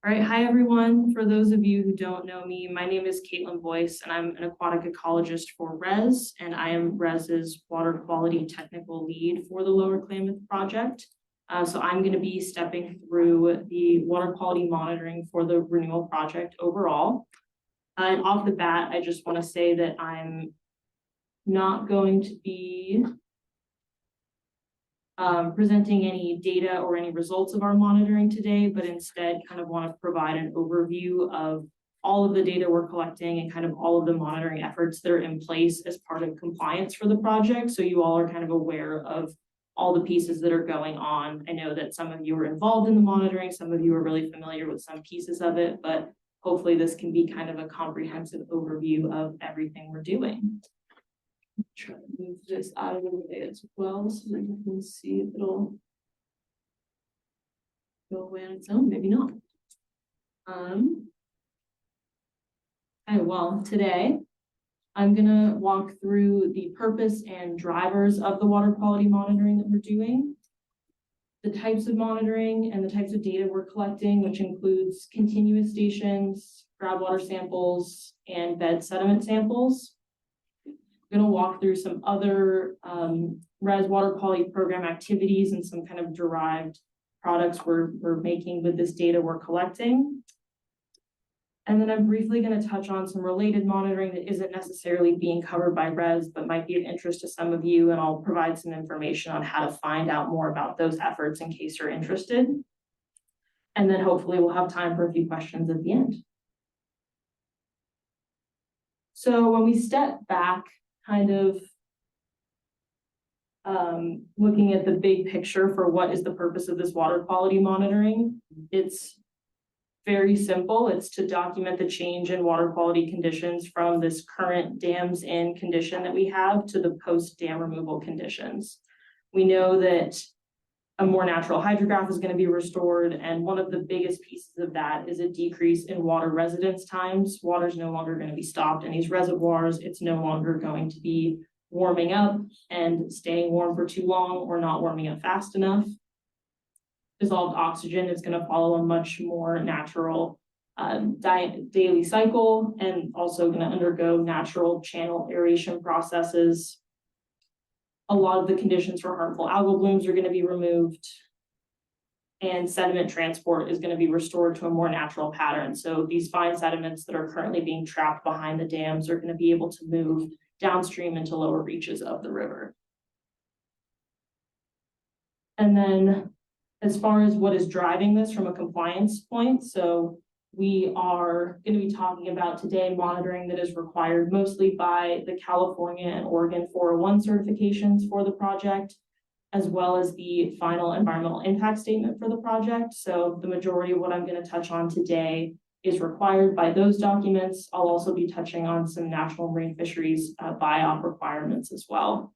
All right, hi everyone. For those of you who don't know me, my name is Caitlin Boyce and I'm an aquatic ecologist for RES, and I am RES's water quality technical lead for the Lower Klamath project. So I'm going to be stepping through the water quality monitoring for the renewal project overall. And off the bat, I just want to say that I'm not going to be presenting any data or any results of our monitoring today, but instead kind of want to provide an overview of all of the data we're collecting and kind of all of the monitoring efforts that are in place as part of compliance for the project. So you all are kind of aware of all the pieces that are going on. I know that some of you are involved in the monitoring, some of you are really familiar with some pieces of it, but hopefully this can be kind of a comprehensive overview of everything we're doing. Try to move this out of the way as well so that you can see if it'll go away on its own, maybe not. Okay, well, today I'm gonna walk through the purpose and drivers of the water quality monitoring that we're doing, the types of monitoring and the types of data we're collecting, which includes continuous stations, groundwater samples, and bed sediment samples. I'm going to walk through some other RES water quality program activities and some kind of derived products we're making with this data we're collecting. And then I'm briefly going to touch on some related monitoring that isn't necessarily being covered by RES, but might be of interest to some of you, and I'll provide some information on how to find out more about those efforts in case you're interested. And then hopefully we'll have time for a few questions at the end. So when we step back, kind of looking at the big picture for what is the purpose of this water quality monitoring, it's very simple. It's to document the change in water quality conditions from this current dams in condition that we have to the post dam removal conditions. We know that a more natural hydrograph is going to be restored, and one of the biggest pieces of that is a decrease in water residence times. Water is no longer going to be stopped in these reservoirs. It's no longer going to be warming up and staying warm for too long or not warming up fast enough. Dissolved oxygen is going to follow a much more natural daily cycle, and also going to undergo natural channel aeration processes. A lot of the conditions for harmful algal blooms are going to be removed, and sediment transport is going to be restored to a more natural pattern. So these fine sediments that are currently being trapped behind the dams are going to be able to move downstream into lower reaches of the river. And then as far as what is driving this from a compliance point, so we are going to be talking about today monitoring that is required mostly by the California and Oregon 401 certifications for the project, as well as the final environmental impact statement for the project. So the majority of what I'm going to touch on today is required by those documents. I'll also be touching on some national marine fisheries BIOP requirements as well.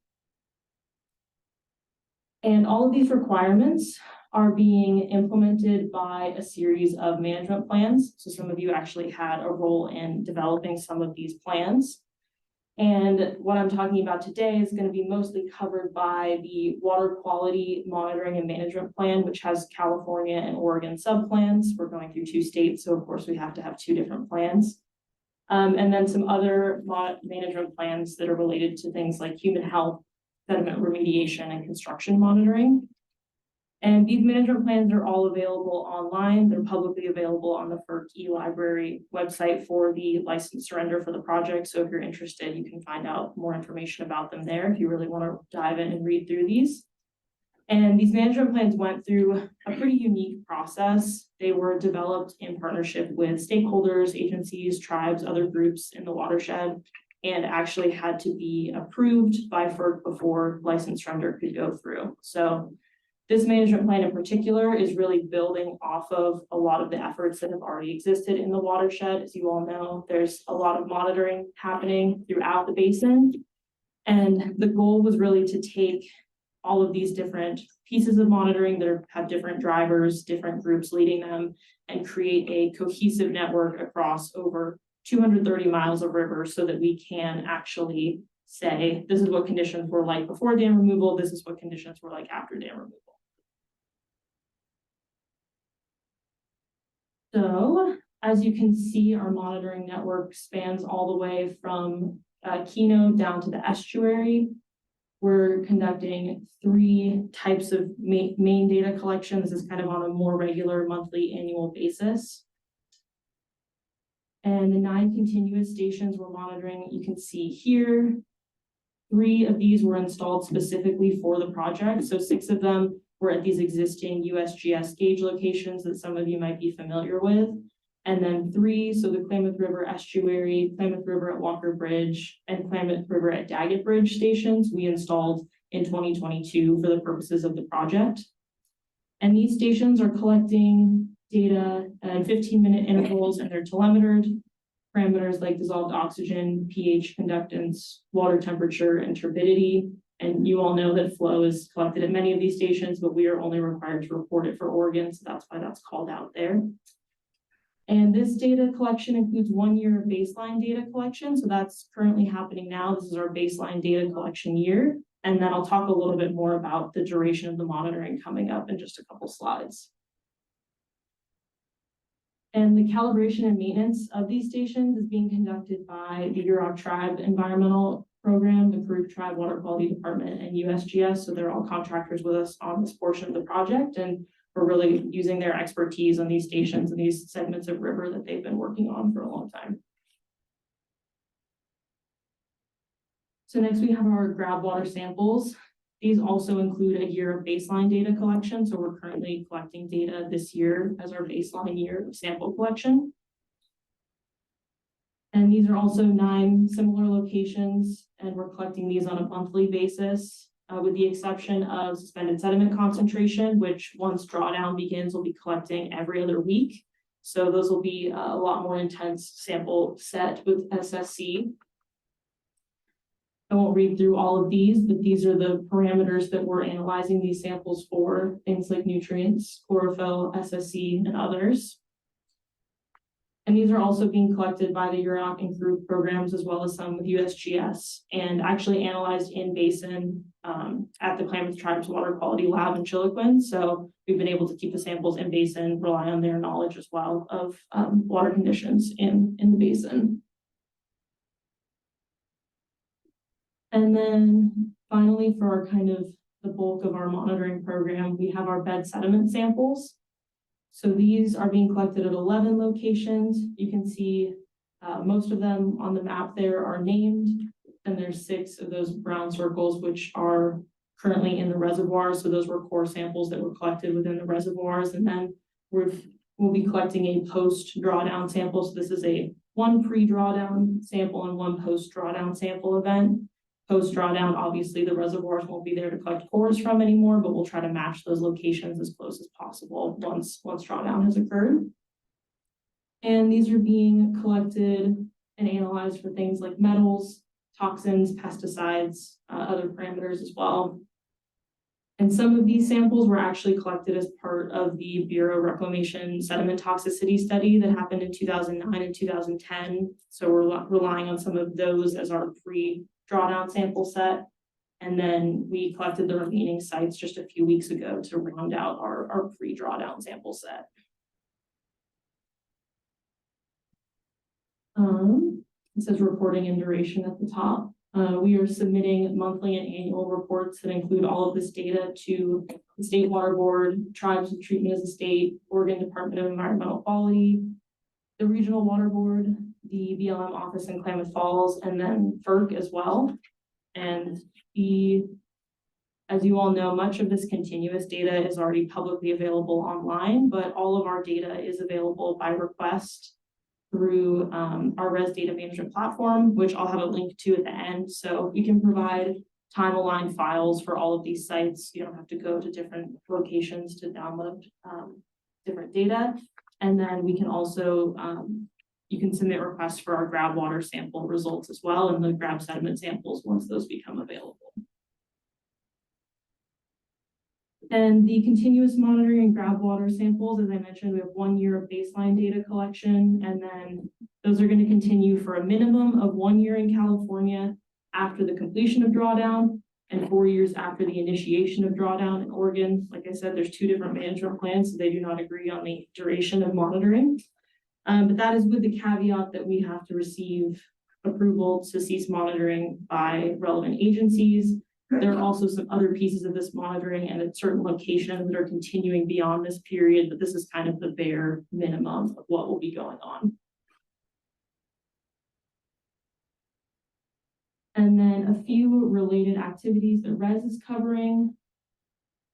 And all of these requirements are being implemented by a series of management plans. So some of you actually had a role in developing some of these plans. And what I'm talking about today is going to be mostly covered by the water quality monitoring and management plan, which has California and Oregon subplans. We're going through 2 states, so of course we have to have 2 different plans. And then some other management plans that are related to things like human health, sediment remediation, and construction monitoring. And these management plans are all available online. They're publicly available on the FERC e-library website for the license surrender for the project. So if you're interested, you can find out more information about them there if you really want to dive in and read through these. And these management plans went through a pretty unique process. They were developed in partnership with stakeholders, agencies, tribes, other groups in the watershed, and actually had to be approved by FERC before license surrender could go through. So this management plan in particular is really building off of a lot of the efforts that have already existed in the watershed. As you all know, there's a lot of monitoring happening throughout the basin. And the goal was really to take all of these different pieces of monitoring that have different drivers, different groups leading them, and create a cohesive network across over 230 miles of river so that we can actually say, this is what conditions were like before dam removal, this is what conditions were like after dam removal. So as you can see, our monitoring network spans all the way from Keno down to the estuary. We're conducting 3 types of main data collection. This is kind of on a more regular monthly annual basis. And the 9 continuous stations we're monitoring, you can see here, 3 of these were installed specifically for the project. So 6 of them were at these existing USGS gauge locations that some of you might be familiar with. And then 3, so the Klamath River Estuary, Klamath River at Walker Bridge, and Klamath River at Daggett Bridge stations we installed in 2022 for the purposes of the project. And these stations are collecting data in 15-minute intervals, and they're telemetered. Parameters like dissolved oxygen, pH, conductance, water temperature, and turbidity. And you all know that flow is collected at many of these stations, but we are only required to report it for Oregon, so that's why that's called out there. And this data collection includes 1 year of baseline data collection. So that's currently happening now. This is our baseline data collection year. And then I'll talk a little bit more about the duration of the monitoring coming up in just a couple slides. And the calibration and maintenance of these stations is being conducted by the Yurok Tribe Environmental Program, the Karuk Tribe Water Quality Department, and USGS. So they're all contractors with us on this portion of the project. And we're really using their expertise on these stations and these segments of river that they've been working on for a long time. So next we have our grab water samples. These also include a year of baseline data collection. So we're currently collecting data this year as our baseline year of sample collection. And these are also 9 similar locations, and we're collecting these on a monthly basis, with the exception of suspended sediment concentration, which once drawdown begins, we'll be collecting every other week. So those will be a lot more intense sample set with SSC. I won't read through all of these, but these are the parameters that we're analyzing these samples for, things like nutrients, chlorophyll, SSC, and others. And these are also being collected by the Yurok and Karuk programs, as well as some with USGS, and actually analyzed in basin at the Klamath Tribe's Water Quality Lab in Chiloquin. So we've been able to keep the samples in basin, rely on their knowledge as well of water conditions in the basin. And then finally, for our kind of the bulk of our monitoring program, we have our bed sediment samples. So these are being collected at 11 locations. You can see most of them on the map there are named, and there's 6 of those brown circles which are currently in the reservoirs. So those were core samples that were collected within the reservoirs, and then we'll be collecting a post drawdown sample. So this is a 1 pre-drawdown sample and 1 post drawdown sample event. Post drawdown, obviously the reservoirs won't be there to collect cores from anymore, but we'll try to match those locations as close as possible once drawdown has occurred. And these are being collected and analyzed for things like metals, toxins, pesticides, other parameters as well. And some of these samples were actually collected as part of the Bureau Reclamation sediment toxicity study that happened in 2009 and 2010. So we're relying on some of those as our pre-drawdown sample set. And then we collected the remaining sites just a few weeks ago to round out our pre-drawdown sample set. It says reporting and duration at the top. We are submitting monthly and annual reports that include all of this data to the State Water Board, Tribes of Treatment as a State, Oregon Department of Environmental Quality, the Regional Water Board, the BLM office in Klamath Falls, and then FERC as well. And as you all know, much of this continuous data is already publicly available online, but all of our data is available by request through our Res Data Management platform, which I'll have a link to at the end. So you can provide time-aligned files for all of these sites. You don't have to go to different locations to download different data. And then we can also, you can submit requests for our grab water sample results as well, and the grab sediment samples once those become available. And the continuous monitoring and grab water samples, as I mentioned, we have 1 year of baseline data collection, and then those are going to continue for a minimum of 1 year in California after the completion of drawdown, And 4 years after the initiation of drawdown in Oregon, like I said, there's 2 different management plans, so they do not agree on the duration of monitoring. But that is with the caveat that we have to receive approval to cease monitoring by relevant agencies. There are also some other pieces of this monitoring and at certain locations that are continuing beyond this period, but this is kind of the bare minimum of what will be going on. And then a few related activities that RES is covering.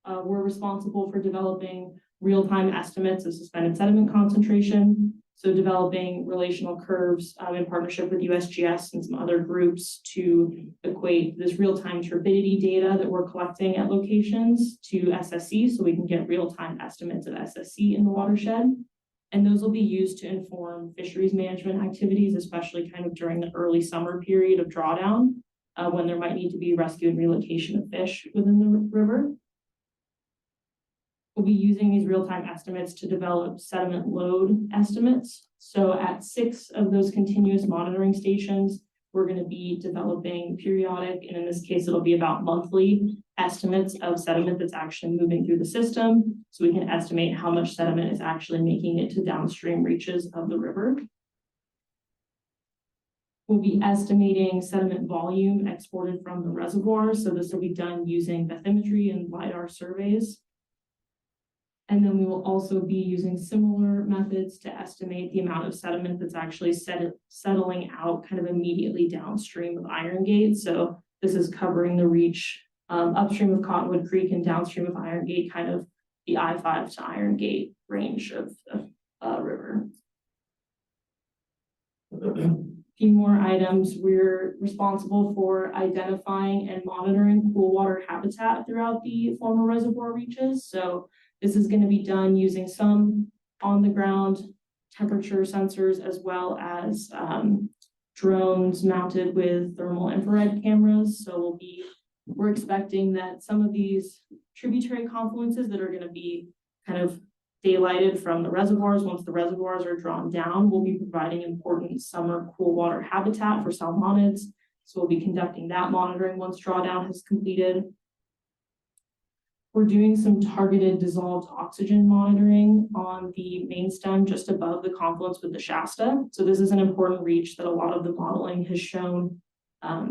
We're responsible for developing real-time estimates of suspended sediment concentration. So developing relational curves in partnership with USGS and some other groups to equate this real-time turbidity data that we're collecting at locations to SSC, so we can get real-time estimates of SSC in the watershed. And those will be used to inform fisheries management activities, especially kind of during the early summer period of drawdown, when there might need to be rescue and relocation of fish within the river. We'll be using these real-time estimates to develop sediment load estimates. So at 6 of those continuous monitoring stations, we're going to be developing periodic, and in this case, it'll be about monthly estimates of sediment that's actually moving through the system. So we can estimate how much sediment is actually making it to downstream reaches of the river. We'll be estimating sediment volume exported from the reservoir. So this will be done using bathymetry and LiDAR surveys. And then we will also be using similar methods to estimate the amount of sediment that's actually settling out kind of immediately downstream of Iron Gate. So this is covering the reach upstream of Cottonwood Creek and downstream of Iron Gate, kind of the I-5 to Iron Gate range of river. A few more items. We're responsible for identifying and monitoring cool water habitat throughout the former reservoir reaches. So this is going to be done using some on-the-ground temperature sensors as well as drones mounted with thermal infrared cameras. So we're expecting that some of these tributary confluences that are going to be kind of daylighted from the reservoirs, once the reservoirs are drawn down, will be providing important summer cool water habitat for salmonids. So we'll be conducting that monitoring once drawdown has completed. We're doing some targeted dissolved oxygen monitoring on the main stem just above the confluence with the Shasta. So this is an important reach that a lot of the modeling has shown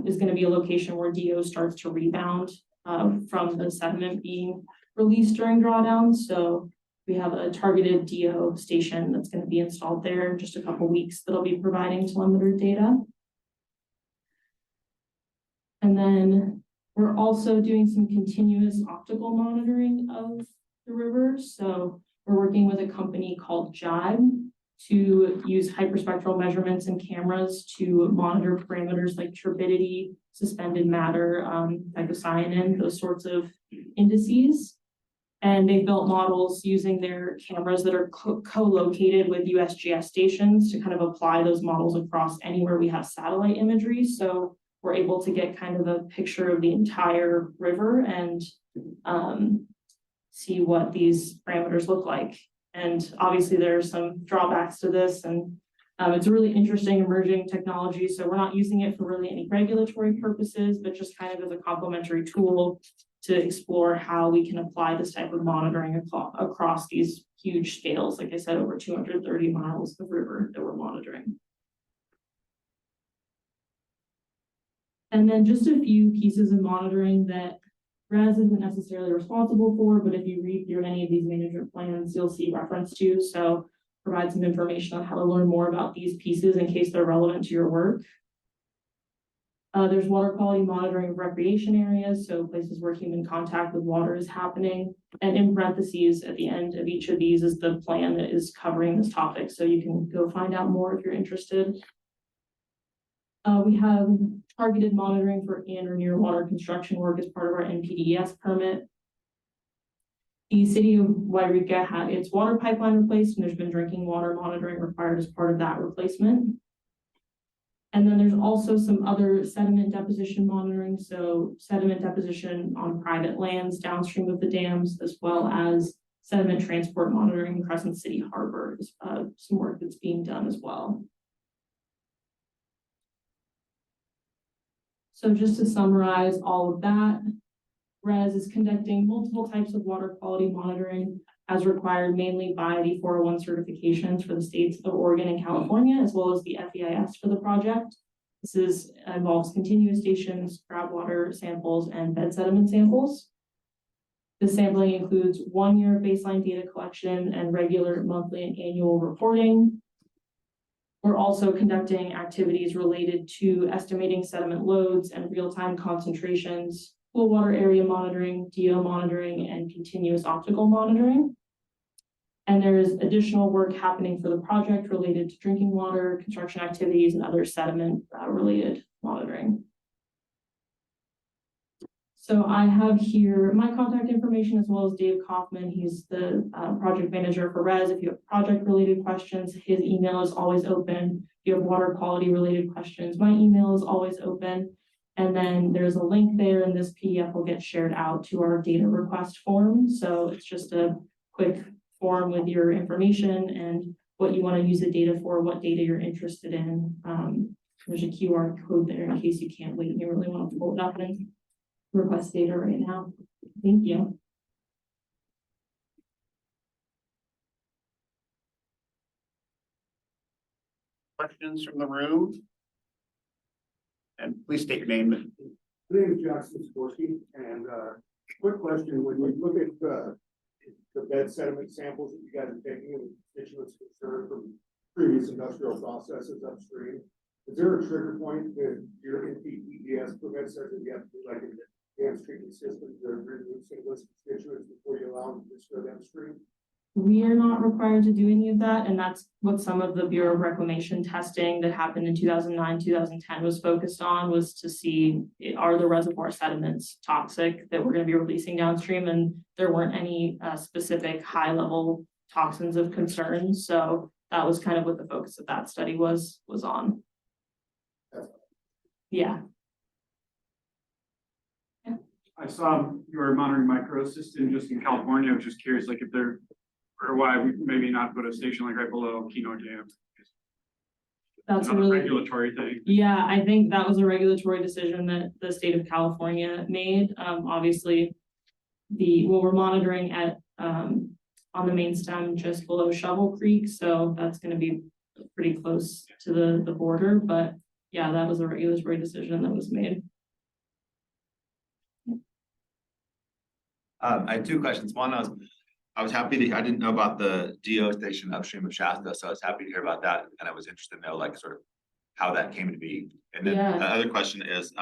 is going to be a location where DO starts to rebound from the sediment being released during drawdown. So we have a targeted DO station that's going to be installed there in just a couple weeks that'll be providing telemetry data. And then we're also doing some continuous optical monitoring of the river. So we're working with a company called Jibe to use hyperspectral measurements and cameras to monitor parameters like turbidity, suspended matter, phycocyanin, those sorts of indices. And they've built models using their cameras that are co-located with USGS stations to kind of apply those models across anywhere we have satellite imagery. So we're able to get kind of a picture of the entire river and see what these parameters look like. And obviously there are some drawbacks to this, and it's a really interesting emerging technology. So we're not using it for really any regulatory purposes, but just kind of as a complementary tool to explore how we can apply this type of monitoring across these huge scales. Like I said, over 230 miles of river that we're monitoring. And then just a few pieces of monitoring that RES isn't necessarily responsible for, but if you read through any of these management plans, you'll see reference to. So provide some information on how to learn more about these pieces in case they're relevant to your work. There's water quality monitoring of recreation areas, so places where human contact with water is happening. And in parentheses at the end of each of these is the plan that is covering this topic, so you can go find out more if you're interested. We have targeted monitoring for and or near water construction work as part of our NPDES permit. The city of Wairika had its water pipeline replaced, and there's been drinking water monitoring required as part of that replacement. And then there's also some other sediment deposition monitoring. So sediment deposition on private lands downstream of the dams, as well as sediment transport monitoring in Crescent City Harbor is some work that's being done as well. So just to summarize all of that, RES is conducting multiple types of water quality monitoring as required mainly by the 401 certifications for the states of Oregon and California, as well as the FEIS for the project. This involves continuous stations, groundwater samples, and bed sediment samples. The sampling includes 1 year baseline data collection and regular monthly and annual reporting. We're also conducting activities related to estimating sediment loads and real-time concentrations, pool water area monitoring, DO monitoring, and continuous optical monitoring. And there is additional work happening for the project related to drinking water, construction activities, and other sediment related monitoring. So I have here my contact information as well as Dave Kaufman. He's the project manager for RES. If you have project related questions, his email is always open. If you have water quality related questions, my email is always open. And then there's a link there, and this PDF will get shared out to our data request form. So it's just a quick form with your information and what you want to use the data for, what data you're interested in. There's a QR code there in case you can't wait and you really want to pull it up and request data right now. Thank you. Questions from the room? And please state your name. My name is Jackson Skorsky, and quick question: when we look at the bed sediment samples that you guys are taking and constituents concerned from previous industrial processes upstream, is there a trigger point that your NPDES permit says that you have to do like an advanced treatment system to remove some of those constituents before you allow them to just go downstream? We are not required to do any of that, and that's what some of the Bureau of Reclamation testing that happened in 2009, 2010 was focused on, was to see, are the reservoir sediments toxic that we're going to be releasing downstream, and there weren't any specific high-level toxins of concern, so that was kind of what the focus of that study was on. Yeah. I saw you were monitoring microsystem just in California. I was just curious, like if there, or why we maybe not put a station like right below Keno Dam. That's a really regulatory thing. Yeah, I think that was a regulatory decision that the state of California made. Obviously, we're monitoring at on the main stem just below Shovel Creek, so that's going to be pretty close to the border. But yeah, that was a regulatory decision that was made. I had two questions. One, I was happy to, I didn't know about the DO station upstream of Shasta, so I was happy to hear about that. And I was interested to know like sort of how that came to be. And then the other question is,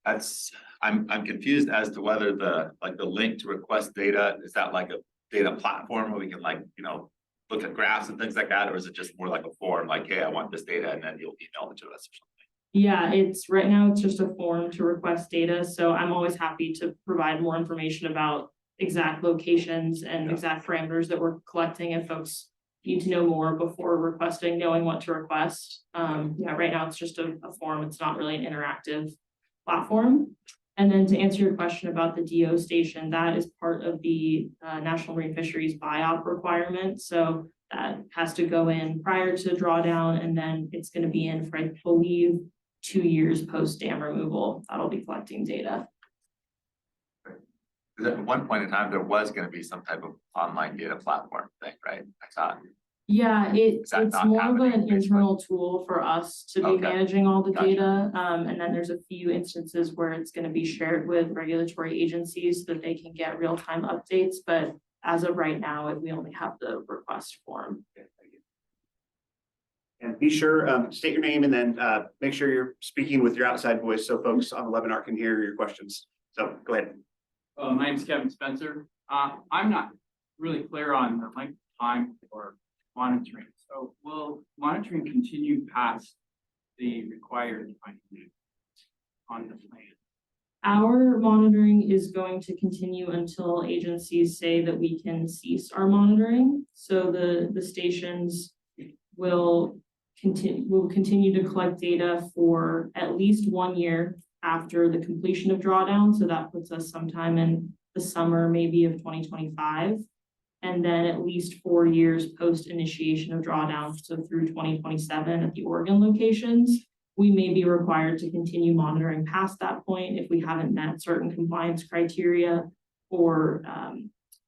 I'm confused as to whether the link to request data, is that like a data platform where we can look at graphs and things like that, or is it just more like a form like, hey, I want this data, and then you'll email it to us or something? Yeah, right now it's just a form to request data. So I'm always happy to provide more information about exact locations and exact parameters that we're collecting if folks need to know more before requesting, knowing what to request. Yeah, right now it's just a form. It's not really an interactive platform. And then to answer your question about the DO station, that is part of the National Marine Fisheries BIOP requirement. So that has to go in prior to drawdown, and then it's going to be in for, I believe, 2 years post dam removal. That'll be collecting data. Because at one point in time, there was going to be some type of online data platform thing, right? I thought. Yeah, it's more of an internal tool for us to be managing all the data. And then there's a few instances where it's going to be shared with regulatory agencies so that they can get real-time updates. But as of right now, we only have the request form. And be sure, state your name and then make sure you're speaking with your outside voice so folks on the webinar can hear your questions. So go ahead. My name is Kevin Spencer. I'm not really clear on the length of time for monitoring. So will monitoring continue past the required time on the plan? Our monitoring is going to continue until agencies say that we can cease our monitoring. So the stations will continue to collect data for at least 1 year after the completion of drawdown. So that puts us sometime in the summer, maybe of 2025. And then at least 4 years post initiation of drawdown, so through 2027 at the Oregon locations, we may be required to continue monitoring past that point if we haven't met certain compliance criteria, or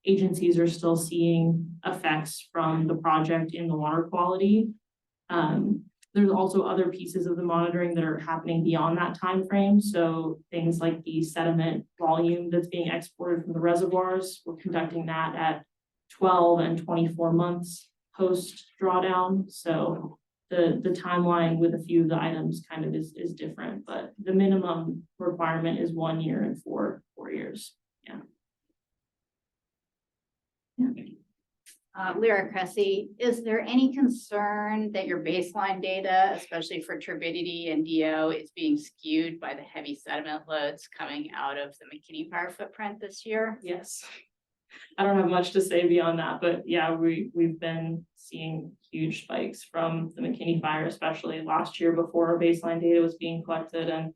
agencies are still seeing effects from the project in the water quality. There's also other pieces of the monitoring that are happening beyond that time frame. So things like the sediment volume that's being exported from the reservoirs, we're conducting that at 12 and 24 months post drawdown. So the timeline with a few of the items kind of is different, but the minimum requirement is 1 year and 4 years. Yeah. Lyra Cressy, is there any concern that your baseline data, especially for turbidity and DO, is being skewed by the heavy sediment loads coming out of the McKinney Fire footprint this year? Yes. I don't have much to say beyond that, but yeah, we've been seeing huge spikes from the McKinney Fire, especially last year before our baseline data was being collected, and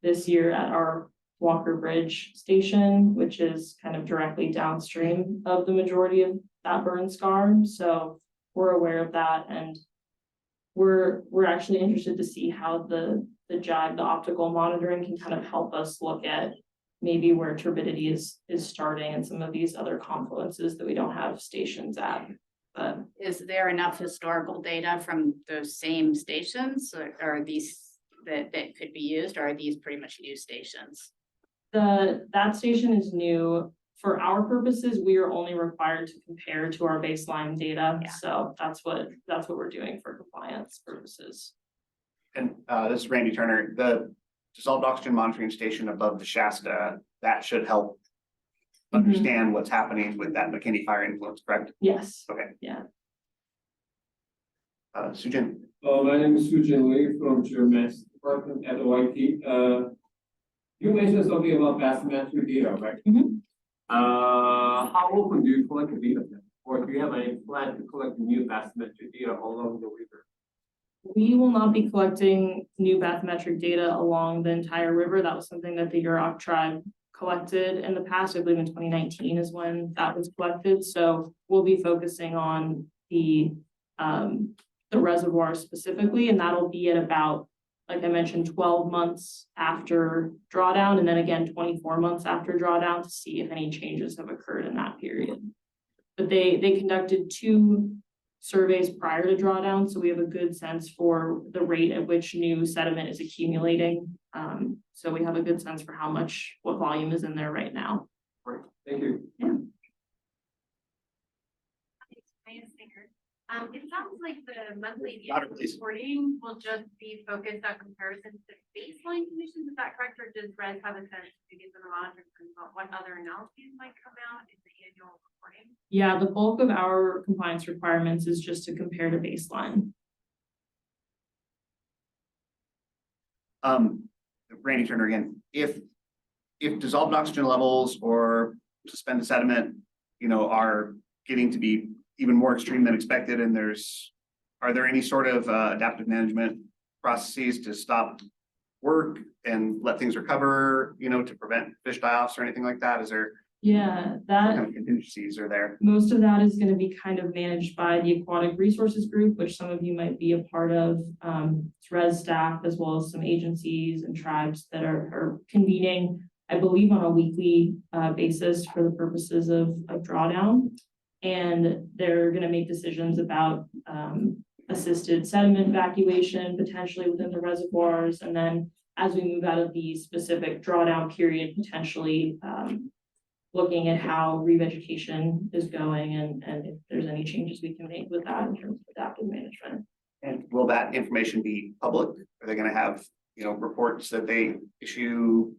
this year at our Walker Bridge station, which is kind of directly downstream of the majority of that burn scar. So we're aware of that, and we're actually interested to see how the JIVE, the optical monitoring, can kind of help us look at maybe where turbidity is starting and some of these other confluences that we don't have stations at. But is there enough historical data from those same stations, or are these that could be used, or are these pretty much new stations? That station is new. For our purposes, we are only required to compare to our baseline data. Yeah. So that's what we're doing for compliance purposes. And this is Randy Turner. The dissolved oxygen monitoring station above the Shasta, that should help understand what's happening with that McKinney Fire influence, correct? Yes. Okay. Yeah. Sujin. My name is Sujin Lee from Geomass Department at OIT. You mentioned something about bathymetric data, right? Mhm. How often do you collect the data then? Or do you have any plan to collect new bathymetric data along the river? We will not be collecting new bathymetric data along the entire river. That was something that the Yurok tribe collected in the past. I believe in 2019 is when that was collected. So we'll be focusing on the reservoir specifically, and that'll be at about, like I mentioned, 12 months after drawdown, and then again 24 months after drawdown to see if any changes have occurred in that period. But they conducted 2 surveys prior to drawdown, so we have a good sense for the rate at which new sediment is accumulating. So we have a good sense for what volume is in there right now. Right. Thank you. Yeah. It sounds like the monthly Louder, please. reporting will just be focused on comparisons to baseline conditions. Is that correct? Or does RES have a sense to get the monitoring about what other analyses might come out in the annual reporting? Yeah, the bulk of our compliance requirements is just to compare to baseline. Randy Turner again. If dissolved oxygen levels or suspended sediment, are getting to be even more extreme than expected, and are there any sort of adaptive management processes to stop work and let things recover, to prevent fish die-offs or anything like that? Is there Yeah, what that kind of contingencies are there? most of that is going to be kind of managed by the Aquatic Resources Group, which some of you might be a part of. It's RES staff, as well as some agencies and tribes that are convening, I believe, on a weekly basis for the purposes of drawdown. And they're going to make decisions about assisted sediment evacuation potentially within the reservoirs. And then as we move out of the specific drawdown period, potentially looking at how revegetation is going and if there's any changes we can make with that in terms of adaptive management. And will that information be public? Are they going to have, reports that they issue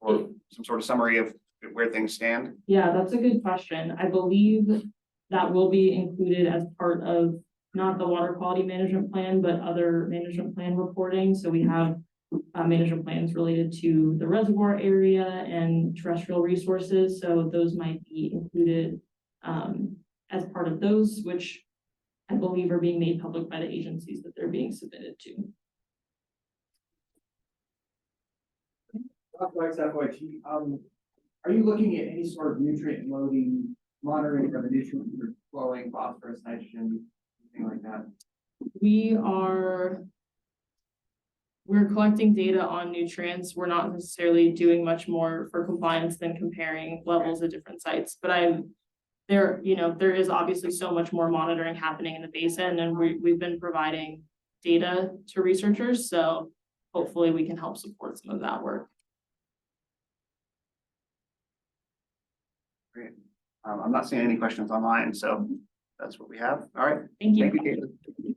or some sort of summary of where things stand? Yeah, that's a good question. I believe that will be included as part of not the water quality management plan, but other management plan reporting. So we have management plans related to the reservoir area and terrestrial resources. So those might be included as part of those, which I believe are being made public by the agencies that they're being submitted to. Are you looking at any sort of nutrient loading monitoring for the nutrients that are flowing, phosphorus, nitrogen, anything like that? We're we're collecting data on nutrients. We're not necessarily doing much more for compliance than comparing levels at different sites, but there is obviously so much more monitoring happening in the basin, and we've been providing data to researchers, so hopefully we can help support some of that work. Great. I'm not seeing any questions online, so that's what we have. All right. Thank you. Thank you, Caitlin.